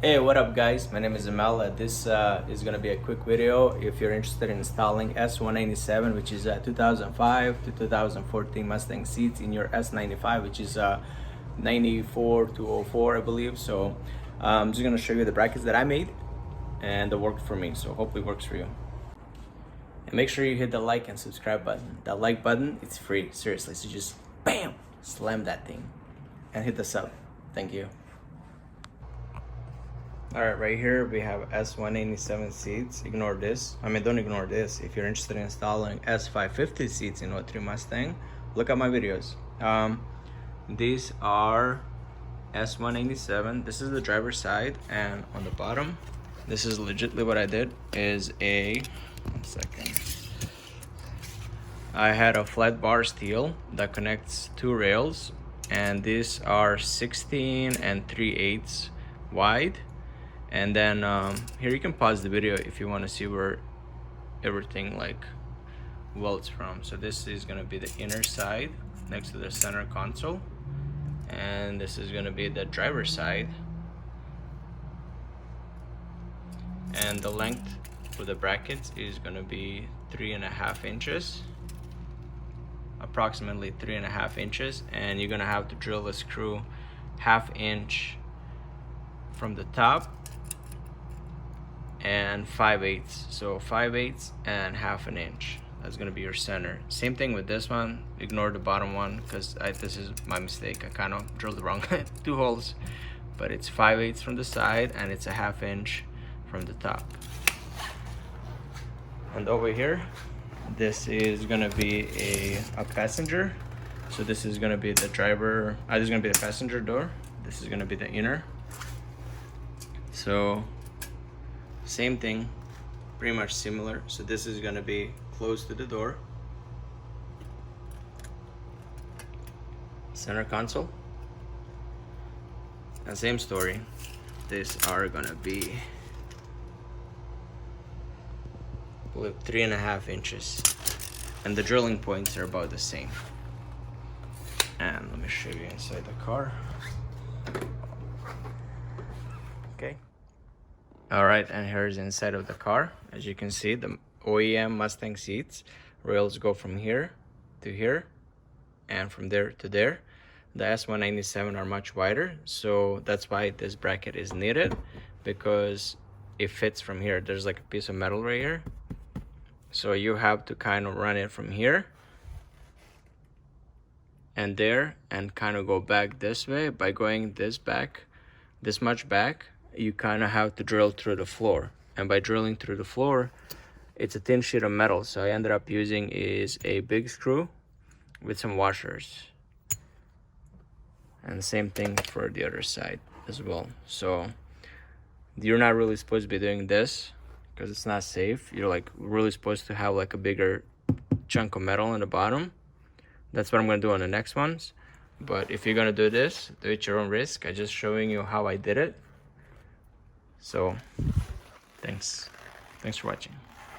Hey, what up guys? My name is Amal. This is going to be a quick video if you're interested in installing S197, which is 2005 to 2014 Mustang seats in your S95, which is 94 to 04 I believe. So I'm just going to show you the brackets that I made and that worked for me, so hopefully it works for you. And make sure you hit the like and subscribe button. That like button, it's free, seriously, so just BAM! Slam that thing and hit the sub. Thank you. Alright, right here we have S197 seats. Ignore this. I mean, don't ignore this. If you're interested in installing S550 seats in 03 Mustang, look at my videos. These are S197. This is the driver's side, and on the bottom, this is legitimately what I did, is one second. I had a flat bar steel that connects two rails, and these are 16 and 3/8 wide. And then here you can pause the video if you want to see where everything like welds from. So this is going to be the inner side next to the center console, and this is going to be the driver's side, and the length for the brackets is going to be 3.5 inches, approximately 3.5 inches, and you're going to have to drill a screw 1/2 inch from the top and 5/8, so 5/8 and 1/2 inch. That's gonna be your center. Same thing with this one. Ignore the bottom one because this is my mistake. I kind of drilled the wrong two holes, but it's 5/8 from the side and it's a 1/2 inch from the top. And over here, this is gonna be a passenger. So this is gonna be the driver. This is gonna be the passenger door. This is gonna be the inner. So same thing, pretty much similar. So this is going to be close to the door, center console, and same story. These are going to be with 3.5 inches, and the drilling points are about the same. And let me show you inside the car. Okay. All right, and here's inside of the car. As you can see, the OEM Mustang seats, rails go from here to here and from there to there. The S197 are much wider, so that's why this bracket is needed, because it fits from here. There's like a piece of metal right here, so you have to kind of run it from here and there and kind of go back this way. By going this much back, you kind of have to drill through the floor, and by drilling through the floor, it's a thin sheet of metal, so I ended up using is a big screw with some washers, and the same thing for the other side as well. So you're not really supposed to be doing this because it's not safe. You're like really supposed to have like a bigger chunk of metal in the bottom. That's what I'm going to do on the next ones. But if you're going to do this, do it at your own risk. I'm just showing you how I did it. So thanks for watching.